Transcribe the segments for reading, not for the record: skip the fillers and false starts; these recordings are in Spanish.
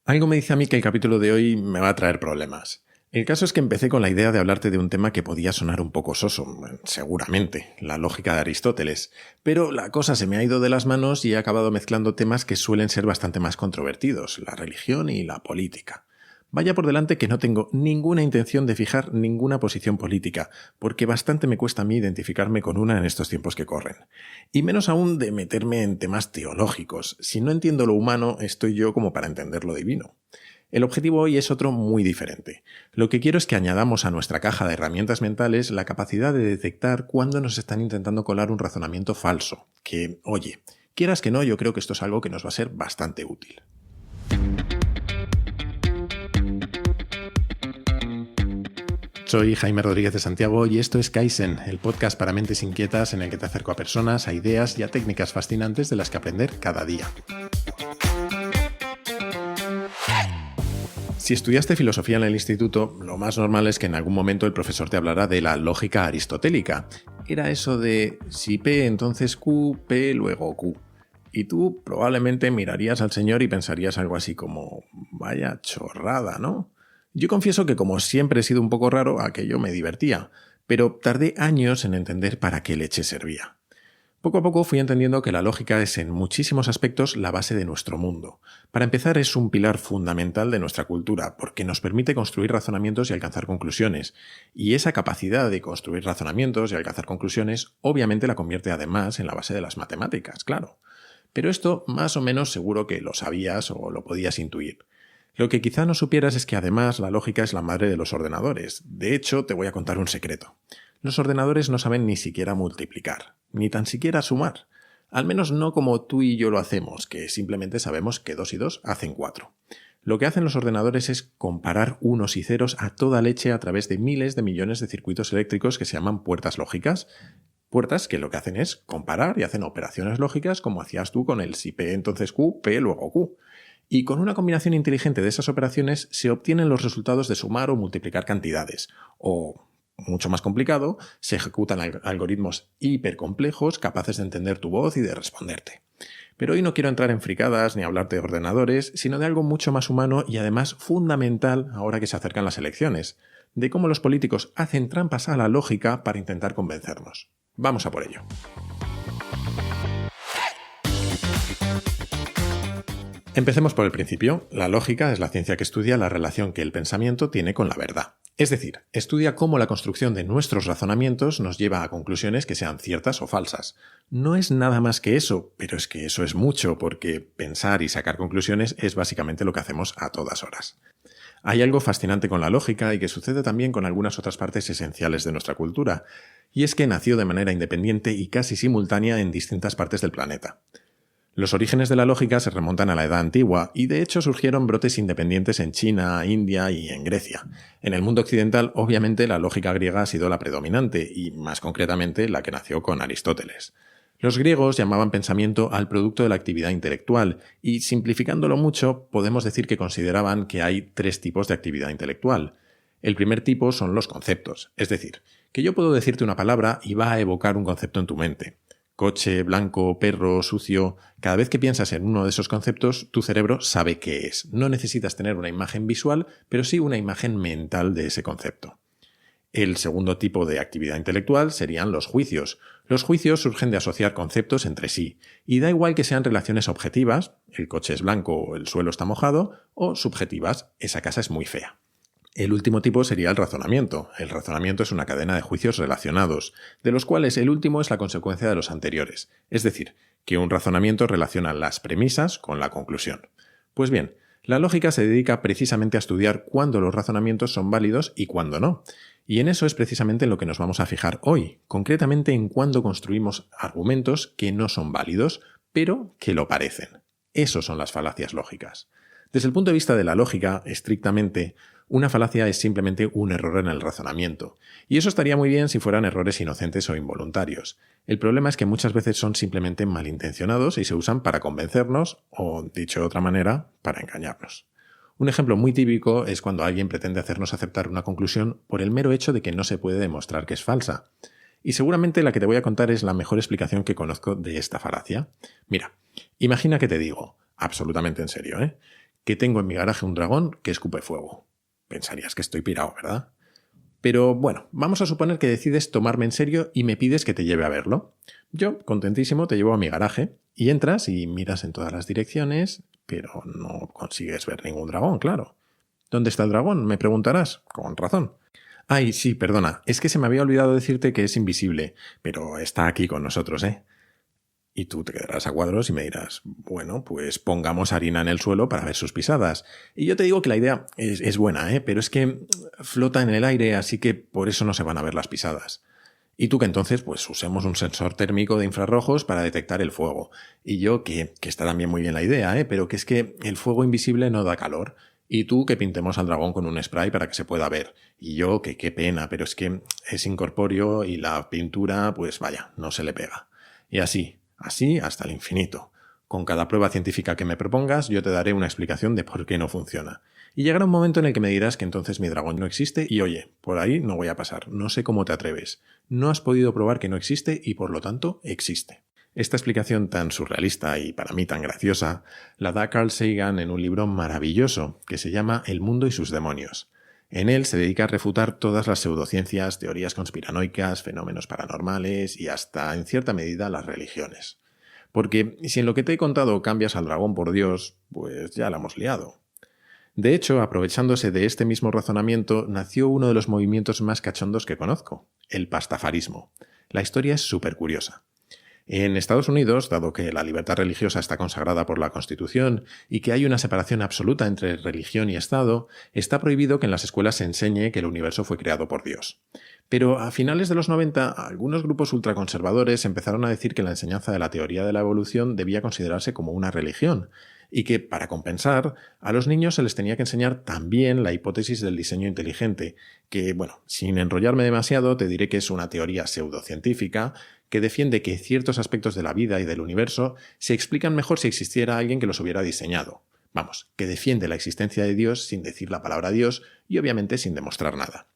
Algo me dice a mí que el capítulo de hoy me va a traer problemas. El caso es que empecé con la idea de hablarte de un tema que podía sonar un poco soso, seguramente, la lógica de Aristóteles, pero la cosa se me ha ido de las manos y he acabado mezclando temas que suelen ser bastante más controvertidos, la religión y la política. Vaya por delante que no tengo ninguna intención de fijar ninguna posición política, porque bastante me cuesta a mí identificarme con una en estos tiempos que corren. Y menos aún de meterme en temas teológicos. Si no entiendo lo humano, estoy yo como para entender lo divino. El objetivo hoy es otro muy diferente. Lo que quiero es que añadamos a nuestra caja de herramientas mentales la capacidad de detectar cuándo nos están intentando colar un razonamiento falso. Que, oye, quieras que no, yo creo que esto es algo que nos va a ser bastante útil. Soy Jaime Rodríguez de Santiago y esto es Kaizen, el podcast para mentes inquietas en el que te acerco a personas, a ideas y a técnicas fascinantes de las que aprender cada día. Si estudiaste filosofía en el instituto, lo más normal es que en algún momento el profesor te hablara de la lógica aristotélica. Era eso de si P entonces Q, P luego Q. Y tú probablemente mirarías al señor y pensarías algo así como, vaya chorrada, ¿no? Yo confieso que como siempre he sido un poco raro, aquello me divertía, pero tardé años en entender para qué leche servía. Poco a poco fui entendiendo que la lógica es en muchísimos aspectos la base de nuestro mundo. Para empezar, es un pilar fundamental de nuestra cultura, porque nos permite construir razonamientos y alcanzar conclusiones. Y esa capacidad de construir razonamientos y alcanzar conclusiones obviamente la convierte además en la base de las matemáticas, claro. Pero esto más o menos seguro que lo sabías o lo podías intuir. Lo que quizá no supieras es que además la lógica es la madre de los ordenadores. De hecho, te voy a contar un secreto. Los ordenadores no saben ni siquiera multiplicar, ni tan siquiera sumar. Al menos no como tú y yo lo hacemos, que simplemente sabemos que 2 y 2 hacen 4. Lo que hacen los ordenadores es comparar unos y ceros a toda leche a través de miles de millones de circuitos eléctricos que se llaman puertas lógicas. Puertas que lo que hacen es comparar y hacen operaciones lógicas como hacías tú con el si P entonces Q, P luego Q. Y con una combinación inteligente de esas operaciones se obtienen los resultados de sumar o multiplicar cantidades. O, mucho más complicado, se ejecutan algoritmos hipercomplejos capaces de entender tu voz y de responderte. Pero hoy no quiero entrar en fricadas ni hablarte de ordenadores, sino de algo mucho más humano y además fundamental ahora que se acercan las elecciones, de cómo los políticos hacen trampas a la lógica para intentar convencernos. Vamos a por ello. Empecemos por el principio. La lógica es la ciencia que estudia la relación que el pensamiento tiene con la verdad. Es decir, estudia cómo la construcción de nuestros razonamientos nos lleva a conclusiones que sean ciertas o falsas. No es nada más que eso, pero es que eso es mucho, porque pensar y sacar conclusiones es básicamente lo que hacemos a todas horas. Hay algo fascinante con la lógica y que sucede también con algunas otras partes esenciales de nuestra cultura, y es que nació de manera independiente y casi simultánea en distintas partes del planeta. Los orígenes de la lógica se remontan a la Edad Antigua y de hecho surgieron brotes independientes en China, India y en Grecia. En el mundo occidental, obviamente, la lógica griega ha sido la predominante y, más concretamente, la que nació con Aristóteles. Los griegos llamaban pensamiento al producto de la actividad intelectual y, simplificándolo mucho, podemos decir que consideraban que hay 3 tipos de actividad intelectual. El primer tipo son los conceptos, es decir, que yo puedo decirte una palabra y va a evocar un concepto en tu mente. Coche, blanco, perro, sucio. Cada vez que piensas en uno de esos conceptos, tu cerebro sabe qué es. No necesitas tener una imagen visual, pero sí una imagen mental de ese concepto. El segundo tipo de actividad intelectual serían los juicios. Los juicios surgen de asociar conceptos entre sí, y da igual que sean relaciones objetivas, el coche es blanco o el suelo está mojado, o subjetivas, esa casa es muy fea. El último tipo sería el razonamiento. El razonamiento es una cadena de juicios relacionados, de los cuales el último es la consecuencia de los anteriores, es decir, que un razonamiento relaciona las premisas con la conclusión. Pues bien, la lógica se dedica precisamente a estudiar cuándo los razonamientos son válidos y cuándo no. Y en eso es precisamente en lo que nos vamos a fijar hoy, concretamente en cuándo construimos argumentos que no son válidos, pero que lo parecen. Esos son las falacias lógicas. Desde el punto de vista de la lógica, estrictamente, una falacia es simplemente un error en el razonamiento. Y eso estaría muy bien si fueran errores inocentes o involuntarios. El problema es que muchas veces son simplemente malintencionados y se usan para convencernos o, dicho de otra manera, para engañarnos. Un ejemplo muy típico es cuando alguien pretende hacernos aceptar una conclusión por el mero hecho de que no se puede demostrar que es falsa. Y seguramente la que te voy a contar es la mejor explicación que conozco de esta falacia. Mira, imagina que te digo, absolutamente en serio, que tengo en mi garaje un dragón que escupe fuego. Pensarías que estoy pirado, ¿verdad? Pero bueno, vamos a suponer que decides tomarme en serio y me pides que te lleve a verlo. Yo, contentísimo, te llevo a mi garaje y entras y miras en todas las direcciones, pero no consigues ver ningún dragón, claro. ¿Dónde está el dragón?, me preguntarás, con razón. Ay, sí, perdona, es que se me había olvidado decirte que es invisible, pero está aquí con nosotros, ¿eh? Y tú te quedarás a cuadros y me dirás, bueno, pues pongamos harina en el suelo para ver sus pisadas. Y yo te digo que la idea es buena, pero es que flota en el aire, así que por eso no se van a ver las pisadas. Y tú que entonces, pues usemos un sensor térmico de infrarrojos para detectar el fuego. Y yo que está también muy bien la idea, pero que es que el fuego invisible no da calor. Y tú que pintemos al dragón con un spray para que se pueda ver. Y yo que qué pena, pero es que es incorpóreo y la pintura, pues vaya, no se le pega. Y así hasta el infinito. Con cada prueba científica que me propongas, yo te daré una explicación de por qué no funciona. Y llegará un momento en el que me dirás que entonces mi dragón no existe y oye, por ahí no voy a pasar, no sé cómo te atreves. No has podido probar que no existe y por lo tanto existe. Esta explicación tan surrealista y para mí tan graciosa la da Carl Sagan en un libro maravilloso que se llama El mundo y sus demonios. En él se dedica a refutar todas las pseudociencias, teorías conspiranoicas, fenómenos paranormales y hasta, en cierta medida, las religiones. Porque si en lo que te he contado cambias al dragón por Dios, pues ya la hemos liado. De hecho, aprovechándose de este mismo razonamiento, nació uno de los movimientos más cachondos que conozco, el pastafarismo. La historia es súper curiosa. En Estados Unidos, dado que la libertad religiosa está consagrada por la Constitución y que hay una separación absoluta entre religión y Estado, está prohibido que en las escuelas se enseñe que el universo fue creado por Dios. Pero a finales de los 90, algunos grupos ultraconservadores empezaron a decir que la enseñanza de la teoría de la evolución debía considerarse como una religión, y que, para compensar, a los niños se les tenía que enseñar también la hipótesis del diseño inteligente, que, bueno, sin enrollarme demasiado, te diré que es una teoría pseudocientífica que defiende que ciertos aspectos de la vida y del universo se explican mejor si existiera alguien que los hubiera diseñado. Vamos, que defiende la existencia de Dios sin decir la palabra Dios y obviamente sin demostrar nada.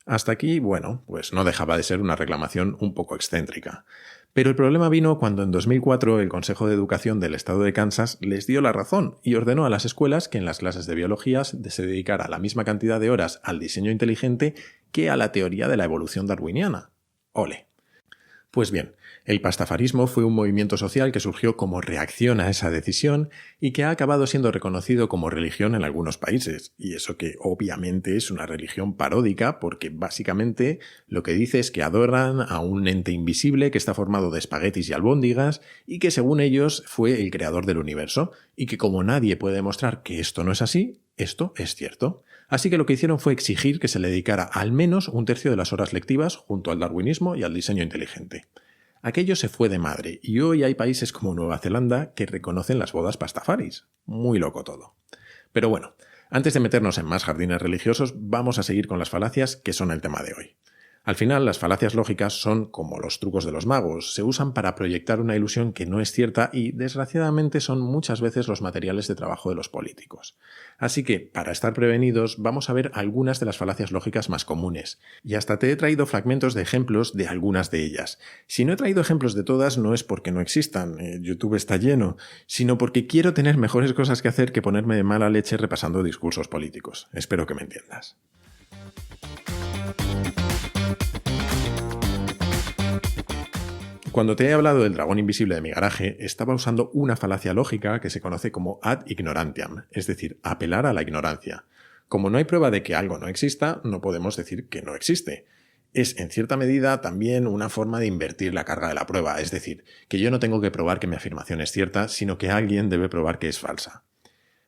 Hasta aquí, bueno, pues no dejaba de ser una reclamación un poco excéntrica. Pero el problema vino cuando en 2004 el Consejo de Educación del Estado de Kansas les dio la razón y ordenó a las escuelas que en las clases de biología se dedicara la misma cantidad de horas al diseño inteligente que a la teoría de la evolución darwiniana. ¡Ole! Pues bien, el pastafarismo fue un movimiento social que surgió como reacción a esa decisión y que ha acabado siendo reconocido como religión en algunos países. Y eso que obviamente es una religión paródica porque básicamente lo que dice es que adoran a un ente invisible que está formado de espaguetis y albóndigas y que según ellos fue el creador del universo y que como nadie puede demostrar que esto no es así, esto es cierto. Así que lo que hicieron fue exigir que se le dedicara al menos un tercio de las horas lectivas junto al darwinismo y al diseño inteligente. Aquello se fue de madre y hoy hay países como Nueva Zelanda que reconocen las bodas pastafaris. Muy loco todo. Pero bueno, antes de meternos en más jardines religiosos, vamos a seguir con las falacias que son el tema de hoy. Al final, las falacias lógicas son como los trucos de los magos, se usan para proyectar una ilusión que no es cierta y, desgraciadamente, son muchas veces los materiales de trabajo de los políticos. Así que, para estar prevenidos, vamos a ver algunas de las falacias lógicas más comunes, y hasta te he traído fragmentos de ejemplos de algunas de ellas. Si no he traído ejemplos de todas, no es porque no existan, YouTube está lleno, sino porque quiero tener mejores cosas que hacer que ponerme de mala leche repasando discursos políticos. Espero que me entiendas. Cuando te he hablado del dragón invisible de mi garaje, estaba usando una falacia lógica que se conoce como ad ignorantiam, es decir, apelar a la ignorancia. Como no hay prueba de que algo no exista, no podemos decir que no existe. Es, en cierta medida, también una forma de invertir la carga de la prueba, es decir, que yo no tengo que probar que mi afirmación es cierta, sino que alguien debe probar que es falsa.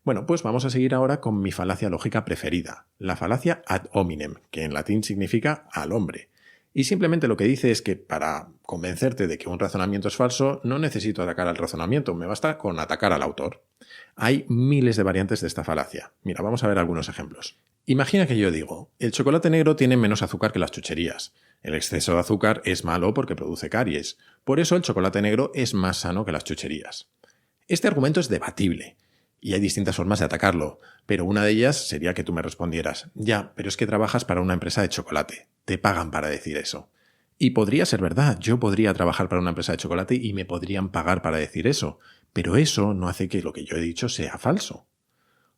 Bueno, pues vamos a seguir ahora con mi falacia lógica preferida, la falacia ad hominem, que en latín significa al hombre. Y simplemente lo que dice es que para convencerte de que un razonamiento es falso, no necesito atacar al razonamiento, me basta con atacar al autor. Hay miles de variantes de esta falacia. Mira, vamos a ver algunos ejemplos. Imagina que yo digo, el chocolate negro tiene menos azúcar que las chucherías. El exceso de azúcar es malo porque produce caries. Por eso el chocolate negro es más sano que las chucherías. Este argumento es debatible. Y hay distintas formas de atacarlo, pero una de ellas sería que tú me respondieras, ya, pero es que trabajas para una empresa de chocolate, te pagan para decir eso. Y podría ser verdad, yo podría trabajar para una empresa de chocolate y me podrían pagar para decir eso, pero eso no hace que lo que yo he dicho sea falso.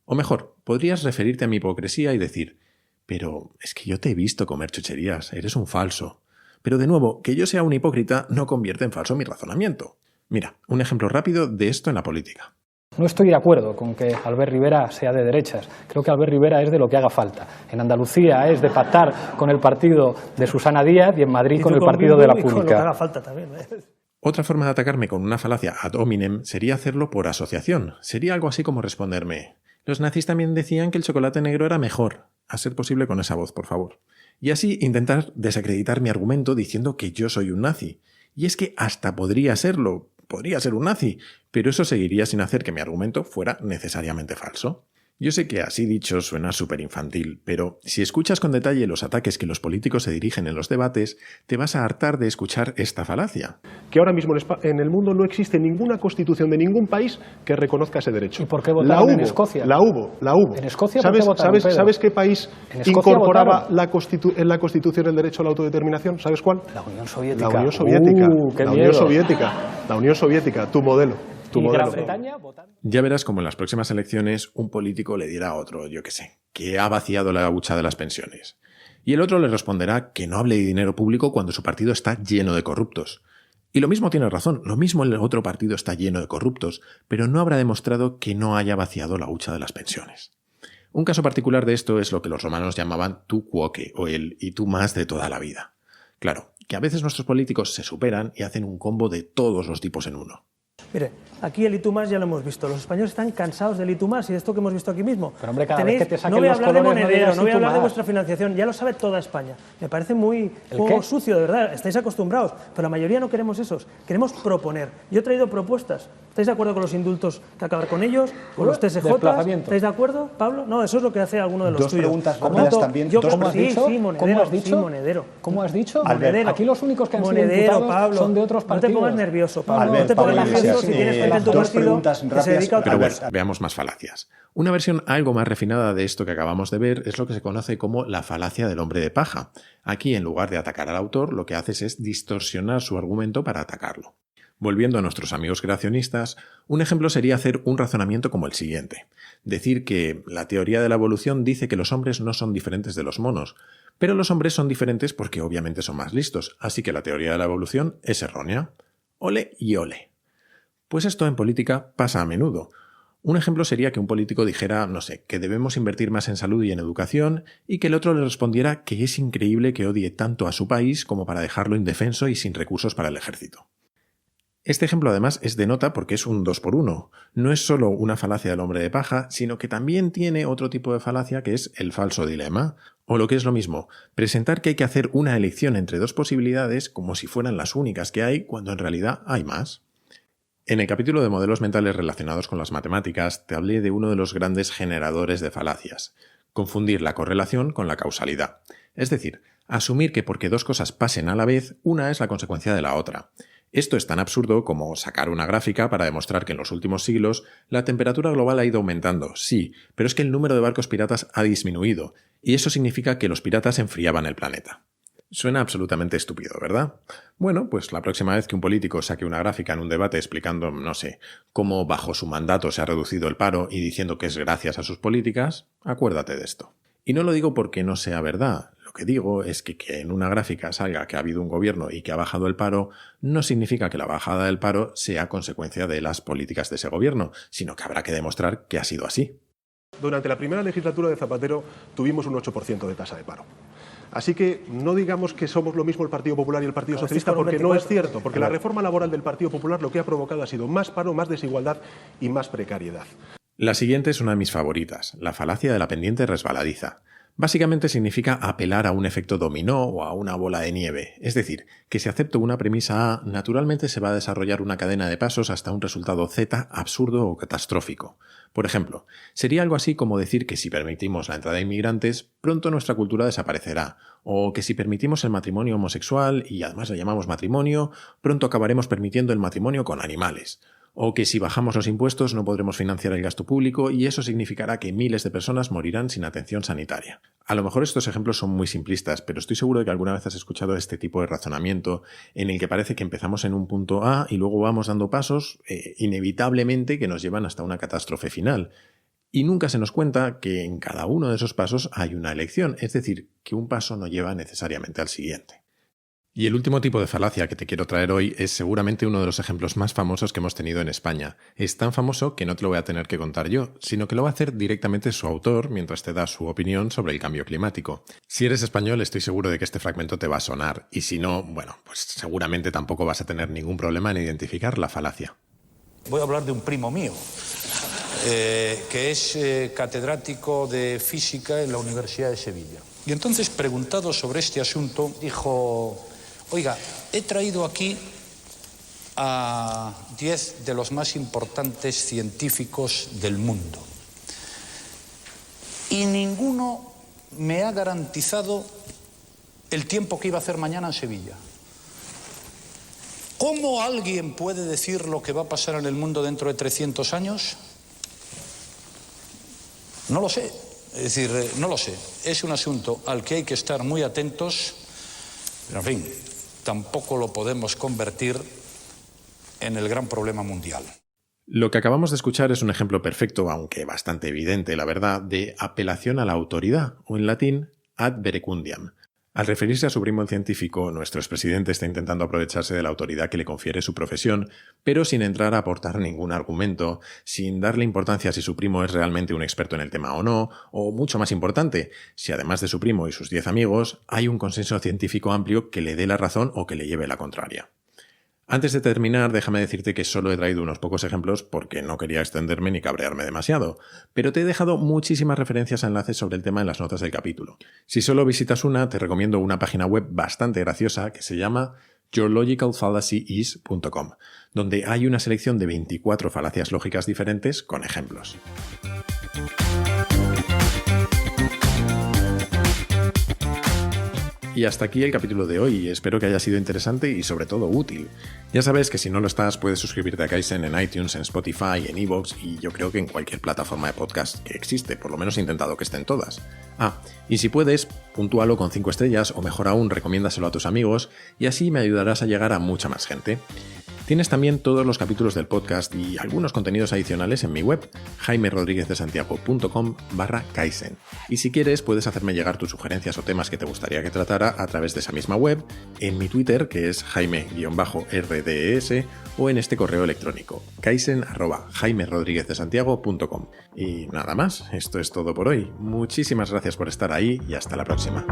O mejor, podrías referirte a mi hipocresía y decir, pero es que yo te he visto comer chucherías, eres un falso. Pero de nuevo, que yo sea un hipócrita no convierte en falso mi razonamiento. Mira, un ejemplo rápido de esto en la política. No estoy de acuerdo con que Albert Rivera sea de derechas. Creo que Albert Rivera es de lo que haga falta. En Andalucía es de pactar con el partido de Susana Díaz y en Madrid con el partido de la Pública. Con lo que haga falta también, ¿eh? Otra forma de atacarme con una falacia ad hominem sería hacerlo por asociación. Sería algo así como responderme: los nazis también decían que el chocolate negro era mejor. A ser posible con esa voz, por favor. Y así intentar desacreditar mi argumento diciendo que yo soy un nazi. Y es que hasta podría serlo. Podría ser un nazi, pero eso seguiría sin hacer que mi argumento fuera necesariamente falso. Yo sé que así dicho suena súper infantil, pero si escuchas con detalle los ataques que los políticos se dirigen en los debates, te vas a hartar de escuchar esta falacia. Que ahora mismo en el mundo no existe ninguna constitución de ningún país que reconozca ese derecho. ¿Y por qué votaron en Escocia? La hubo. ¿En Escocia por qué votaron, Pedro? ¿Sabes qué país incorporaba en la constitución el derecho a la autodeterminación? ¿Sabes cuál? La Unión Soviética. La Unión Soviética. ¡Qué La miedo! Unión Soviética. La Unión Soviética, tu modelo. ¿Y Gran Bretaña votaron? Ya verás como en las próximas elecciones un político le dirá a otro, yo qué sé, que ha vaciado la hucha de las pensiones. Y el otro le responderá que no hable de dinero público cuando su partido está lleno de corruptos. Y lo mismo tiene razón, lo mismo el otro partido está lleno de corruptos, pero no habrá demostrado que no haya vaciado la hucha de las pensiones. Un caso particular de esto es lo que los romanos llamaban tu quoque, o el y tú más de toda la vida. Claro, que a veces nuestros políticos se superan y hacen un combo de todos los tipos en uno. Mire, aquí el y tú más ya lo hemos visto. Los españoles están cansados del y tú más y de esto que hemos visto aquí mismo. Pero hombre, cada vez que te saquen no voy a los hablar de colores, monedero, digas no voy a y tú hablar de más. vuestra financiación, ya lo sabe toda España. Me parece muy ¿El juego qué? sucio, de verdad, estáis acostumbrados, pero la mayoría no queremos esos, queremos proponer. Yo he traído propuestas. ¿Estáis de acuerdo con los indultos que acabar con ellos? ¿Con los TSJ? Desplazamiento. ¿Estáis de acuerdo, Pablo? No, eso es lo que hace alguno de los Dos tuyos. preguntas Por rápidas tanto, también. yo- ¿Cómo has sí, dicho? Sí, monedero, ¿Cómo has dicho? Sí, monedero. ¿Cómo has dicho? Monedero. Aquí los únicos que han sido Monedero, imputados Pablo. son de otros partidos. No te pongas nervioso, Pablo. Albert, no te pongas Pablo nervioso Iglesias, si tienes gente en tu dos partido preguntas que se rápidas. dedica a otra Pero bueno, cosa. veamos más falacias. Una versión algo más refinada de esto que acabamos de ver es lo que se conoce como la falacia del hombre de paja. Aquí, en lugar de atacar al autor, lo que haces es distorsionar su argumento para atacarlo. Volviendo a nuestros amigos creacionistas, un ejemplo sería hacer un razonamiento como el siguiente. Decir que la teoría de la evolución dice que los hombres no son diferentes de los monos, pero los hombres son diferentes porque obviamente son más listos, así que la teoría de la evolución es errónea. Ole y ole. Pues esto en política pasa a menudo. Un ejemplo sería que un político dijera, no sé, que debemos invertir más en salud y en educación, y que el otro le respondiera que es increíble que odie tanto a su país como para dejarlo indefenso y sin recursos para el ejército. Este ejemplo además es de nota porque es un 2 por 1. No es solo una falacia del hombre de paja, sino que también tiene otro tipo de falacia que es el falso dilema. O lo que es lo mismo, presentar que hay que hacer una elección entre dos posibilidades como si fueran las únicas que hay, cuando en realidad hay más. En el capítulo de modelos mentales relacionados con las matemáticas, te hablé de uno de los grandes generadores de falacias: confundir la correlación con la causalidad. Es decir, asumir que porque dos cosas pasen a la vez, una es la consecuencia de la otra. Esto es tan absurdo como sacar una gráfica para demostrar que en los últimos siglos la temperatura global ha ido aumentando, sí, pero es que el número de barcos piratas ha disminuido, y eso significa que los piratas enfriaban el planeta. Suena absolutamente estúpido, ¿verdad? Bueno, pues la próxima vez que un político saque una gráfica en un debate explicando, no sé, cómo bajo su mandato se ha reducido el paro y diciendo que es gracias a sus políticas, acuérdate de esto. Y no lo digo porque no sea verdad. Lo que digo es que en una gráfica salga que ha habido un gobierno y que ha bajado el paro, no significa que la bajada del paro sea consecuencia de las políticas de ese gobierno, sino que habrá que demostrar que ha sido así. Durante la primera legislatura de Zapatero tuvimos un 8% de tasa de paro. Así que no digamos que somos lo mismo el Partido Popular y el Partido Socialista, porque no es cierto, porque la reforma laboral del Partido Popular lo que ha provocado ha sido más paro, más desigualdad y más precariedad. La siguiente es una de mis favoritas, la falacia de la pendiente resbaladiza. Básicamente significa apelar a un efecto dominó o a una bola de nieve, es decir, que si acepto una premisa A, naturalmente se va a desarrollar una cadena de pasos hasta un resultado Z absurdo o catastrófico. Por ejemplo, sería algo así como decir que si permitimos la entrada de inmigrantes, pronto nuestra cultura desaparecerá, o que si permitimos el matrimonio homosexual, y además lo llamamos matrimonio, pronto acabaremos permitiendo el matrimonio con animales. O que si bajamos los impuestos no podremos financiar el gasto público y eso significará que miles de personas morirán sin atención sanitaria. A lo mejor estos ejemplos son muy simplistas, pero estoy seguro de que alguna vez has escuchado este tipo de razonamiento en el que parece que empezamos en un punto A y luego vamos dando pasos inevitablemente que nos llevan hasta una catástrofe final. Y nunca se nos cuenta que en cada uno de esos pasos hay una elección, es decir, que un paso no lleva necesariamente al siguiente. Y el último tipo de falacia que te quiero traer hoy es seguramente uno de los ejemplos más famosos que hemos tenido en España. Es tan famoso que no te lo voy a tener que contar yo, sino que lo va a hacer directamente su autor mientras te da su opinión sobre el cambio climático. Si eres español, estoy seguro de que este fragmento te va a sonar, y si no, bueno, pues seguramente tampoco vas a tener ningún problema en identificar la falacia. Voy a hablar de un primo mío, que es catedrático de física en la Universidad de Sevilla. Y entonces, preguntado sobre este asunto, dijo: oiga, he traído aquí a 10 de los más importantes científicos del mundo y ninguno me ha garantizado el tiempo que iba a hacer mañana en Sevilla. ¿Cómo alguien puede decir lo que va a pasar en el mundo dentro de 300 años? No lo sé. Es decir, no lo sé. Es un asunto al que hay que estar muy atentos, pero en fin, tampoco lo podemos convertir en el gran problema mundial. Lo que acabamos de escuchar es un ejemplo perfecto, aunque bastante evidente, la verdad, de apelación a la autoridad, o en latín, ad verecundiam. Al referirse a su primo el científico, nuestro expresidente está intentando aprovecharse de la autoridad que le confiere su profesión, pero sin entrar a aportar ningún argumento, sin darle importancia a si su primo es realmente un experto en el tema o no, o mucho más importante, si además de su primo y sus 10 amigos, hay un consenso científico amplio que le dé la razón o que le lleve la contraria. Antes de terminar, déjame decirte que solo he traído unos pocos ejemplos porque no quería extenderme ni cabrearme demasiado, pero te he dejado muchísimas referencias a enlaces sobre el tema en las notas del capítulo. Si solo visitas una, te recomiendo una página web bastante graciosa que se llama yourlogicalfallacyis.com, donde hay una selección de 24 falacias lógicas diferentes con ejemplos. Y hasta aquí el capítulo de hoy. Espero que haya sido interesante y sobre todo útil. Ya sabes que si no lo estás, puedes suscribirte a Kaizen en iTunes, en Spotify, en iVoox y yo creo que en cualquier plataforma de podcast que existe. Por lo menos he intentado que estén todas. Y si puedes, puntúalo con 5 estrellas o mejor aún, recomiéndaselo a tus amigos y así me ayudarás a llegar a mucha más gente. Tienes también todos los capítulos del podcast y algunos contenidos adicionales en mi web, jaimerodriguezdesantiago.com/Kaizen. Y si quieres, puedes hacerme llegar tus sugerencias o temas que te gustaría que tratara a través de esa misma web, en mi Twitter, que es jaime_rdes, o en este correo electrónico, kaizen@jaimerodriguezdesantiago.com. Y nada más, esto es todo por hoy. Muchísimas gracias por estar ahí y hasta la próxima.